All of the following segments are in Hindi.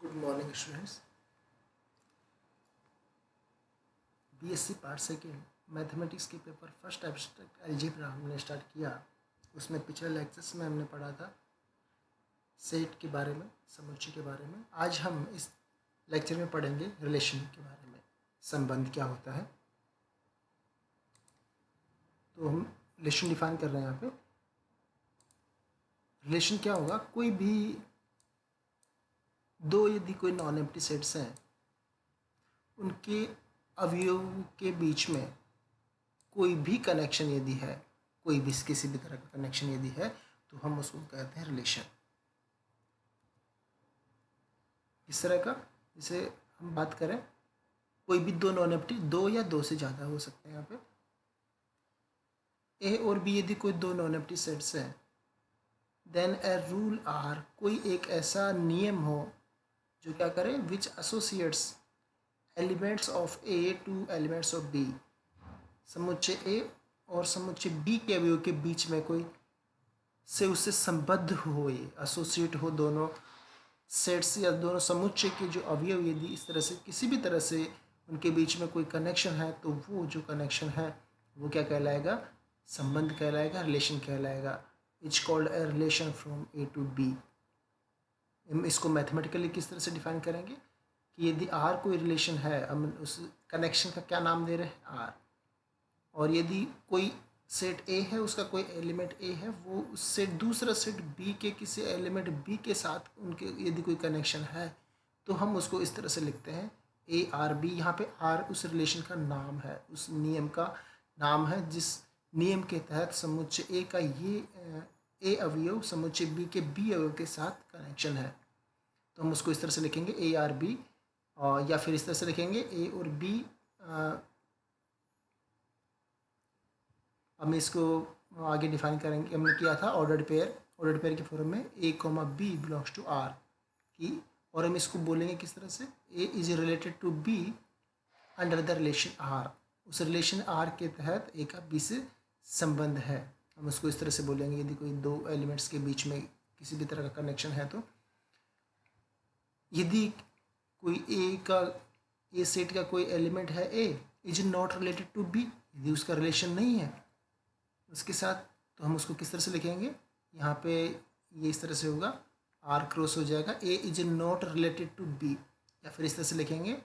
Good morning students. BSc part second mathematics के पेपर फर्स्ट एब्स्ट्रैक्ट अलजेब्रा हमने स्टार्ट किया। उसमें पिछले लेक्चर्स में हमने पढ़ा था सेट के बारे में, समुच्चय के बारे में। आज हम इस लेक्चर में पढ़ेंगे रिलेशन के बारे में, संबंध क्या होता है। तो हम रिलेशन डिफाइन कर रहे हैं यहाँ पे। रिलेशन क्या होगा, कोई भी दो यदि कोई नॉन एम्प्टी सेट्स हैं, उनके अवयव के बीच में कोई भी कनेक्शन यदि है, कोई भी किसी भी तरह का कनेक्शन यदि है, तो हम उसको कहते हैं रिलेशन। इस तरह का, जैसे हम बात करें कोई भी दो नॉन एम्प्टी, दो या दो से ज़्यादा हो सकते हैं। यहाँ पे ए और बी यदि कोई दो नॉन एम्प्टी सेट्स हैं, देन ए रूल आर, कोई एक ऐसा नियम हो जो क्या करे, which associates elements of A to elements of B. समुच्चय ए और समुच्चय बी के अवयव के बीच में कोई से उससे संबद्ध हो, एसोसिएट हो दोनों सेट्स या दोनों समुच्चय के जो अवयव यदि इस तरह से किसी भी तरह से उनके बीच में कोई कनेक्शन है, तो वो जो कनेक्शन है वो क्या कहलाएगा, संबंध कहलाएगा, रिलेशन कहलाएगा। It's called a relation from A to B. हम इसको मैथमेटिकली किस तरह से डिफाइन करेंगे कि यदि आर कोई रिलेशन है, हम उस कनेक्शन का क्या नाम दे रहे हैं, आर। और यदि कोई सेट ए है, उसका कोई एलिमेंट ए है, वो उससे दूसरा सेट बी के किसी एलिमेंट बी के साथ उनके यदि कोई कनेक्शन है, तो हम उसको इस तरह से लिखते हैं ए आर बी। यहाँ पे आर उस रिलेशन का नाम है, उस नियम का नाम है जिस नियम के तहत समुच्चय ए का ये ए अवयव समुच्चय बी के बी अवयव के साथ कनेक्शन है। तो हम उसको इस तरह से लिखेंगे ए आर बी, और या फिर इस तरह से लिखेंगे ए और बी। हम इसको आगे डिफाइन करेंगे। हमने किया था ऑर्डर्ड पेयर के फॉर्म में A comma B belongs to R की, और हम इसको बोलेंगे किस तरह से, A is related to B under the relation R. उस रिलेशन आर के तहत ए का बी से संबंध है। हम उसको इस तरह से बोलेंगे यदि कोई दो एलिमेंट्स के बीच में किसी भी तरह का कनेक्शन है, तो यदि कोई ए सेट का कोई एलिमेंट है A is not related to B, यदि उसका रिलेशन नहीं है उसके साथ, तो हम उसको किस तरह से लिखेंगे, यहाँ पे ये इस तरह से होगा, आर क्रॉस हो जाएगा, A is not related to B. या फिर इस तरह से लिखेंगे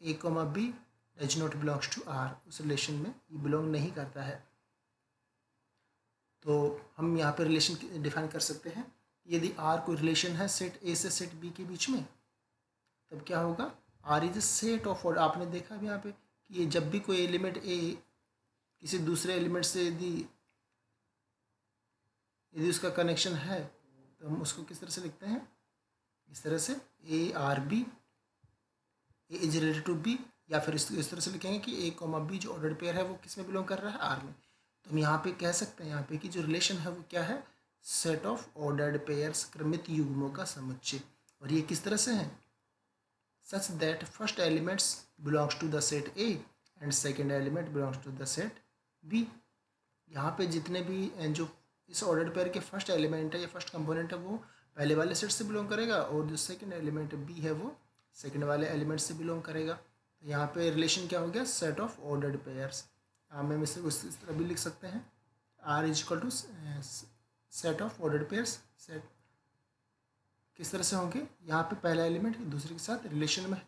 A comma B does not belongs to R, उस रिलेशन में ये बिलोंग नहीं करता है। तो हम यहाँ पे रिलेशन डिफाइन कर सकते हैं। यदि आर कोई रिलेशन है सेट ए से सेट बी के बीच में, तब क्या होगा, R is a set of order. आपने देखा भी यहाँ पे कि ये जब भी कोई एलिमेंट ए किसी दूसरे एलिमेंट से यदि उसका कनेक्शन है, तो हम उसको किस तरह से लिखते हैं, इस तरह से A R B, A is related to B. या फिर इस तरह से लिखेंगे कि ए कॉमा बी जो ऑर्डर्ड पेयर है वो किस में बिलोंग कर रहा है, आर में। तो हम यहाँ पे कह सकते हैं यहाँ पे कि जो रिलेशन है वो क्या है, सेट ऑफ ऑर्डर्ड पेयर्स, क्रमित युग्मों का समुच्चय। और ये किस तरह से है, such that first elements belongs to the set A and second element belongs to the set B. यहाँ पे जितने भी जो इस ऑर्डर्ड पेयर के फर्स्ट एलिमेंट है या फर्स्ट कंपोनेंट है, वो पहले वाले सेट से बिलोंग करेगा, और जो सेकंड एलिमेंट बी है वो सेकंड वाले एलिमेंट से बिलोंग करेगा। तो यहाँ पे रिलेशन क्या हो गया, सेट ऑफ ऑर्डर्ड पेयर्स। हम इसे इस तरह भी लिख सकते हैं, R is equal to set of ordered pairs. Set किस तरह से होंगे, यहाँ पे पहला एलिमेंट दूसरे के साथ रिलेशन में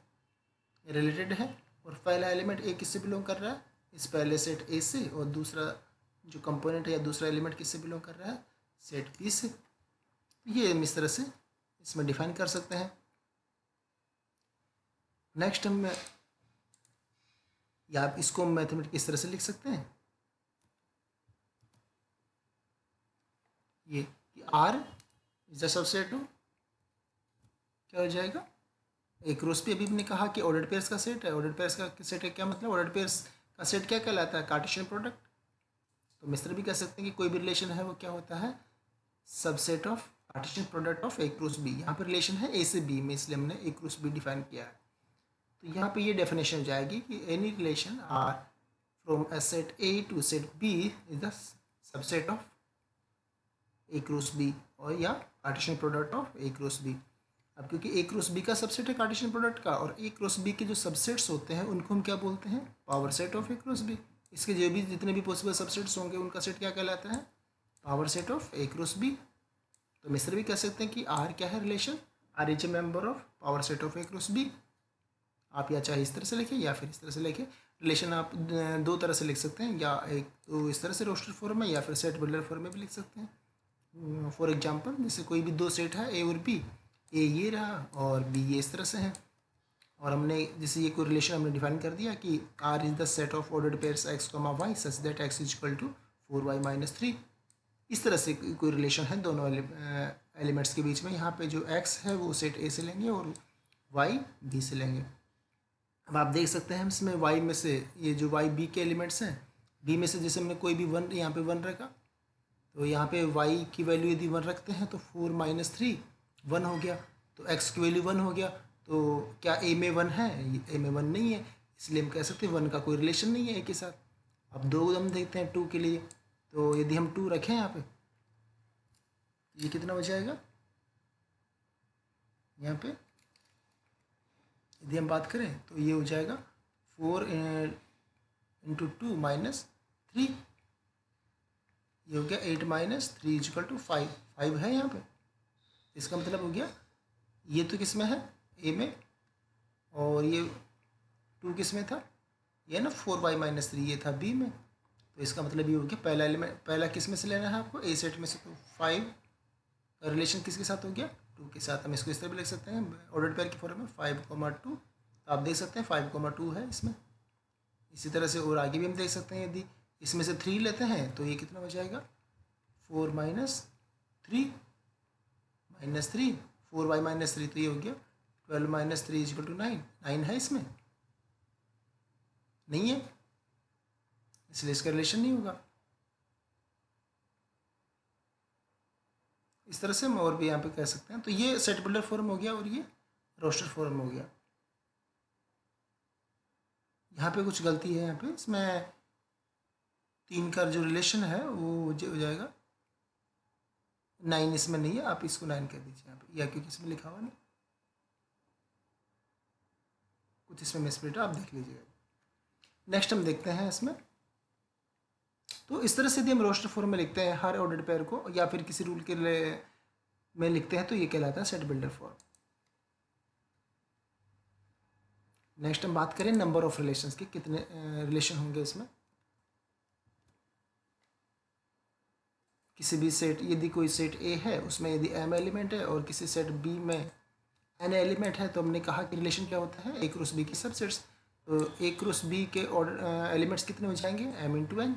रिलेटेड है, और पहला एलिमेंट ए किससे बिलोंग कर रहा है, इस पहले सेट ए से, और दूसरा जो कंपोनेंट है या दूसरा एलिमेंट किससे बिलोंग कर रहा है, सेट बी से। ये हम इस तरह से इसमें डिफाइन कर सकते हैं। नेक्स्ट हम या आप इसको मैथमेटिक्स इस तरह से लिख सकते हैं, ये R is the subset of, क्या हो जाएगा, एक क्रॉस पे अभी हमने कहा कि ऑर्डर्ड पेयर्स का सेट है। ऑर्डर्ड पेयर्स का सेट है, क्या मतलब, ऑर्डर्ड पेयर्स का सेट क्या कहलाता है, कार्टेशियन प्रोडक्ट। तो हम इस तरह भी कह सकते हैं कि कोई भी रिलेशन है वो क्या होता है, subset of Cartesian product of A cross B. यहाँ पर रिलेशन है ए से बी में, इसलिए हमने ए क्रॉस बी डिफाइन किया है। तो यहाँ पे ये डेफिनेशन हो जाएगी कि any relation R from A set A to set B is the subset of A cross B, और या Cartesian product of A cross B. अब क्योंकि ए क्रॉस बी का सबसेट है कार्टेशियन प्रोडक्ट का, और ए क्रॉस बी के जो सबसेट्स होते हैं उनको हम क्या बोलते हैं, power set of A cross B. इसके जो भी जितने भी पॉसिबल सबसेट्स होंगे उनका सेट क्या कहलाता है, power set of A cross B. तो हम इस तरह भी कह सकते हैं कि आर क्या है, relation R is a member of power set of A cross B. आप या चाहे इस तरह से लिखें या फिर इस तरह से लिखें। रिलेशन आप दो तरह से लिख सकते हैं, या एक तो इस तरह से रोस्टर फॉर्म में, या फिर सेट बिल्डर फॉर्म में भी लिख सकते हैं। फॉर एग्जांपल जैसे कोई भी दो सेट है ए और बी, ए ये रहा और बी ये इस तरह से है, और हमने जैसे ये कोई रिलेशन हमने डिफाइन कर दिया कि R is the set of ordered pairs x comma y such that x is equal to 4y-3। इस तरह से कोई रिलेशन है दोनों एलिमेंट्स के बीच में। यहाँ पे जो एक्स है वो सेट ए से लेंगे और वाई बी से लेंगे। अब आप देख सकते हैं इसमें वाई में से ये जो वाई बी के एलिमेंट्स हैं, बी में से जैसे हमने कोई भी वन यहाँ पे वन रखा, तो यहाँ पे वाई की वैल्यू यदि वन रखते हैं तो 4-3 1 हो गया, तो एक्स की वैल्यू 1 हो गया। तो क्या ए में 1 है, ए में 1 नहीं है, इसलिए हम कह सकते हैं 1 का कोई रिलेशन नहीं है ए के साथ। अब दो हम देखते हैं 2 के लिए, तो यदि हम 2 रखें यहाँ पे, ये कितना हो जाएगा, यहाँ पे यदि हम बात करें तो ये हो जाएगा 4 × 2 -3, ये हो गया 8 - 3 = 5। 5 है यहाँ पे, इसका मतलब हो गया ये तो किस में है, ए में, और ये 2 किस में था, ये ना 4y-3 ये था बी में। तो इसका मतलब ये हो गया पहला एलिमेंट, पहला किस में से लेना है आपको, ए सेट में से। तो 5 का रिलेशन किसके साथ हो गया, 2 के साथ। हम इसको इस तरह भी लिख सकते हैं ऑर्डर्ड पेयर की फॉर्म में 5,2। आप देख सकते हैं 5,2 है इसमें। इसी तरह से और आगे भी हम देख सकते हैं, यदि इसमें से 3 लेते हैं तो ये कितना हो जाएगा, 4 - 3 -3 4y-3, तो ये हो गया 12 - 3 = 9। 9 है इसमें, नहीं है, इसलिए इसका रिलेशन नहीं होगा। इस तरह से हम और भी यहाँ पे कह सकते हैं। तो ये सेट बिल्डर फॉर्म हो गया और ये रोस्टर फॉर्म हो गया। यहाँ पे कुछ गलती है, यहाँ पे इसमें 3 का जो रिलेशन है वो हो जाएगा 9, इसमें नहीं है, आप इसको 9 कर दीजिए यहाँ पे, या क्योंकि इसमें लिखा हुआ नहीं, कुछ इसमें मिसप्रिंट है, आप देख लीजिएगा। नेक्स्ट हम देखते हैं इसमें, तो इस तरह से यदि हम रोस्टर फॉर्म में लिखते हैं हर ऑर्डर्ड पेयर को, या फिर किसी रूल के में लिखते हैं, तो ये कहलाता है सेट बिल्डर फॉर्म। नेक्स्ट हम बात करें नंबर ऑफ रिलेशंस की, कितने रिलेशन होंगे इसमें। किसी भी सेट, यदि कोई सेट ए है उसमें यदि m एलिमेंट है और किसी सेट बी में n एलिमेंट है, तो हमने कहा कि रिलेशन क्या होता है, ए क्रॉस बी की सबसेट्स। तो ए क्रॉस बी के एलिमेंट्स कितने हो जाएंगे, m × n।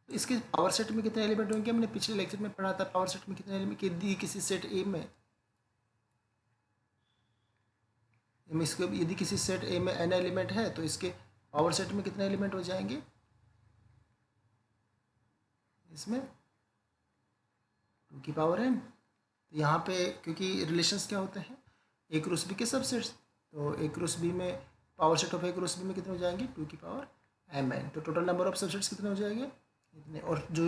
तो इसके पावर सेट में कितने एलिमेंट होंगे, हमने पिछले लेक्चर में पढ़ा था पावर सेट में कितने एलिमेंट, यदि किसी सेट ए में इसके, यदि किसी सेट ए में n एलिमेंट है तो इसके पावर सेट में कितने एलिमेंट हो जाएंगे, इसमें 2 की पावर n। तो यहाँ पे क्योंकि रिलेशंस क्या होते हैं, ए क्रॉस बी के सबसेट्स, तो ए क्रॉस बी में power set of A cross B में कितने हो जाएंगे, 2 की पावर mn। तो टोटल नंबर ऑफ सबसेट्स कितने हो जाएंगे, इतने। और जो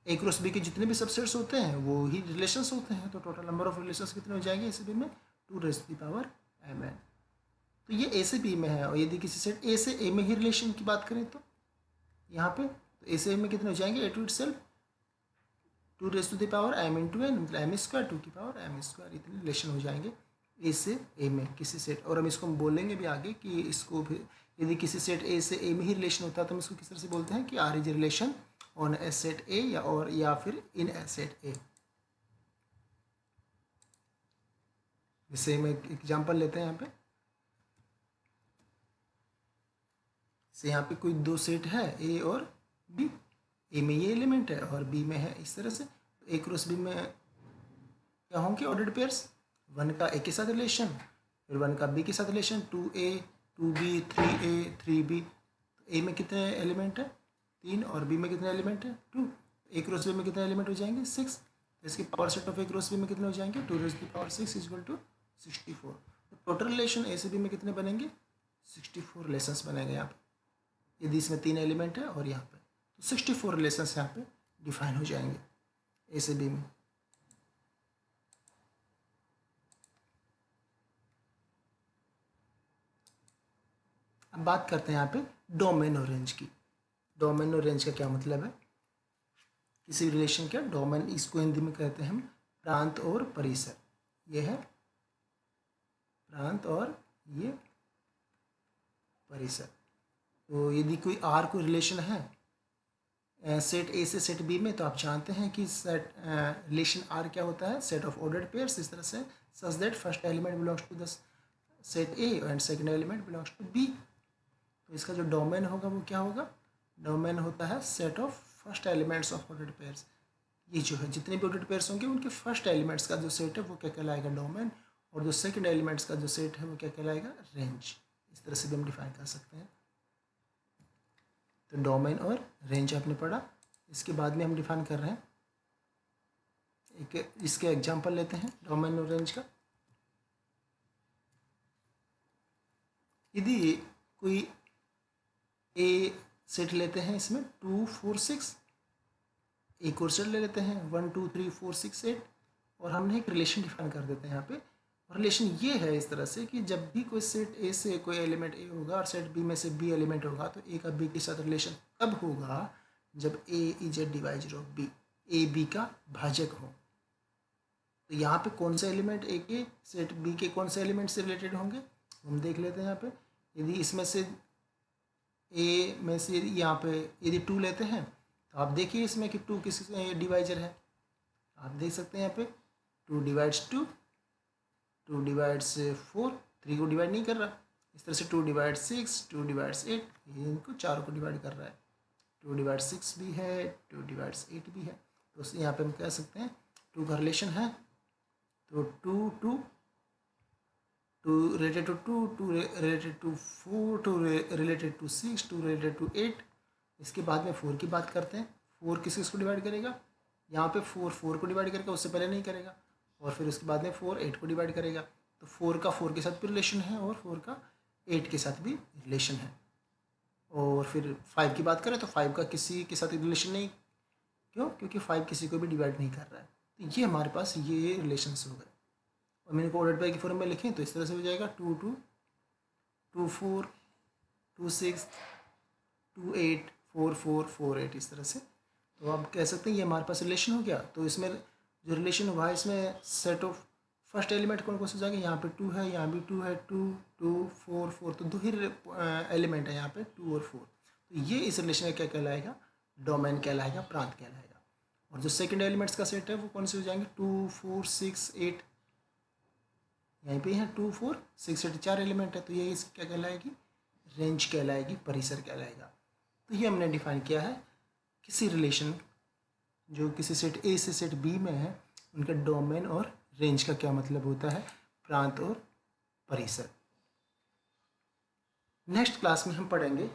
ए क्रॉस बी के जितने भी सबसेट्स होते हैं वो ही रिलेशंस होते हैं, तो टोटल नंबर ऑफ रिलेशंस कितने हो जाएंगे इस बी में, 2 mn। तो ये ए से बी में है, और यदि किसी सेट ए से ए में ही रिलेशन की बात करें तो यहाँ पे, तो ए से ए में कितने हो जाएंगे, ए टू इटसेल्फ 2 m × n, मतलब m², 2 की पावर m², इतने रिलेशन हो जाएंगे ए से ए में किसी सेट। और हम इसको हम बोलेंगे भी आगे कि इसको भी, यदि किसी सेट ए से ए में ही रिलेशन होता है तो हम इसको किस तरह से बोलते हैं कि R is relation on A set A, या फिर इन ए सेट ए। जैसे हम एक एग्जाम्पल लेते हैं यहाँ पे, से यहाँ पे कोई दो सेट है ए और बी, ए में ये एलिमेंट है और बी में है इस तरह से। ए क्रॉस बी में क्या होंगे ऑर्डर्ड पेयर्स, 1 का ए के साथ रिलेशन, फिर 1 का बी के साथ relation, 2a 2b 3a 3b। ए में कितने एलिमेंट है, 3, और बी में कितने एलिमेंट है, 2। ए क्रॉस बी में कितने एलिमेंट हो जाएंगे, 6। तो इसकी power set of A cross B में कितने हो जाएंगे, 2⁶ = 64। तो टोटल रिलेशन ए से बी में कितने बनेंगे, 64 रिलेशंस बनेंगे यहाँ पे, यदि इसमें 3 एलिमेंट है और यहाँ पे, तो 64 रिलेशंस यहाँ पे डिफाइन हो जाएंगे ए से बी में। अब बात करते हैं यहाँ पे डोमेन और रेंज की। डोमेन और रेंज का क्या मतलब है? किसी रिलेशन का डोमेन, इसको हिंदी में कहते हैं हम प्रांत और परिसर। ये है प्रांत और ये परिसर। तो यदि कोई आर कोई रिलेशन है सेट ए से सेट बी में, तो आप जानते हैं कि सेट रिलेशन आर क्या होता है? सेट ऑफ ऑर्डर्ड पेयर्स, इस तरह से such that first element belongs to the set A and second element belongs to B. तो इसका जो डोमेन होगा वो क्या होगा? डोमेन होता है set of first elements of ordered pairs. ये जो है जितने भी ऑर्डर्ड पेयर्स होंगे उनके फर्स्ट एलिमेंट्स का जो सेट है वो क्या कहलाएगा? डोमेन। और जो सेकंड एलिमेंट्स का जो सेट है वो क्या कहलाएगा? रेंज। इस तरह से भी हम डिफाइन कर सकते हैं। तो डोमेन और रेंज आपने पढ़ा। इसके बाद में हम डिफाइन कर रहे हैं एक इसके एग्जांपल लेते हैं डोमेन और रेंज का। यदि कोई ए सेट लेते हैं, इसमें 2 4 6, एक और सेट ले लेते हैं 1 2 3 4 6 8, और हमने एक रिलेशन डिफाइन कर देते हैं यहाँ पे। रिलेशन ये है इस तरह से कि जब भी कोई सेट ए से कोई एलिमेंट ए होगा और सेट बी में से बी एलिमेंट होगा, तो ए का बी के साथ रिलेशन कब होगा? जब A is a divisor of B, A B का भाजक हो। तो यहाँ पे कौन से एलिमेंट ए के सेट बी के कौन से एलिमेंट से रिलेटेड होंगे हम देख लेते हैं यहाँ पे। यदि इसमें से ए में से यहाँ पे यदि 2 लेते हैं, तो आप देखिए इसमें कि 2 किस डिवाइजर है। आप देख सकते हैं यहाँ पे 2 डिवाइड्स 2, 2 डिवाइड्स 4, 3 को डिवाइड नहीं कर रहा। इस तरह से 2 डिवाइड्स 6, 2 डिवाइड्स 8, ये इनको चारों को डिवाइड कर रहा है। 2 डिवाइड्स 6 भी है, 2 डिवाइड्स 8 भी है। तो यहाँ पे हम कह सकते हैं 2 का रिलेशन है, तो 2 2 2 related to 2, 2 related to 4, 2 related to 6, 2 related to 8। इसके बाद में 4 की बात करते हैं। 4 किस किस को डिवाइड करेगा? यहाँ पे 4 4 को डिवाइड करेगा, उससे पहले नहीं करेगा। और फिर उसके बाद में 4 8 को डिवाइड करेगा। तो 4 का 4 के साथ भी रिलेशन है और 4 का 8 के साथ भी रिलेशन है। और फिर 5 की बात करें तो 5 का किसी के साथ रिलेशन नहीं। क्यों? क्योंकि 5 किसी को भी डिवाइड नहीं कर रहा है। तो ये हमारे पास ये रिलेशंस हो गए। और मैंने को ऑर्डर बाय की फॉर्म में लिखें तो इस तरह से हो जाएगा 2 2 2 4 2 6 2 8 4 4 4 8, इस तरह से। तो आप कह सकते हैं ये हमारे पास रिलेशन हो गया। तो इसमें जो रिलेशन हुआ है इसमें सेट ऑफ फर्स्ट एलिमेंट कौन कौन से जाएंगे? यहाँ पे 2 है, यहाँ भी 2 है, 2 2 4 4, तो 2 ही एलिमेंट है यहाँ पे 2 और 4। तो ये इस रिलेशन का क्या कहलाएगा? डोमेन कहलाएगा, प्रांत कहलाएगा। और जो सेकंड एलिमेंट्स का सेट है वो कौन से हो जाएंगे? 2 4 6 8, यहीं पे है 2 4 6 8, 4 एलिमेंट है। तो ये इस क्या कहलाएगी? रेंज कहलाएगी, परिसर कहलाएगा। तो ये हमने डिफाइन किया है किसी रिलेशन जो किसी सेट ए से सेट बी में है, उनका डोमेन और रेंज का क्या मतलब होता है, प्रांत और परिसर। नेक्स्ट क्लास में हम पढ़ेंगे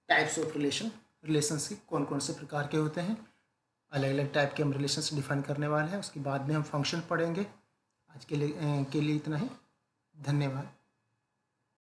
टाइप्स ऑफ रिलेशन, रिलेशंस के कौन कौन से प्रकार के होते हैं। अलग अलग टाइप के हम रिलेशंस डिफाइन करने वाले हैं। उसके बाद में हम फंक्शन पढ़ेंगे। आज के लिए इतना ही। धन्यवाद।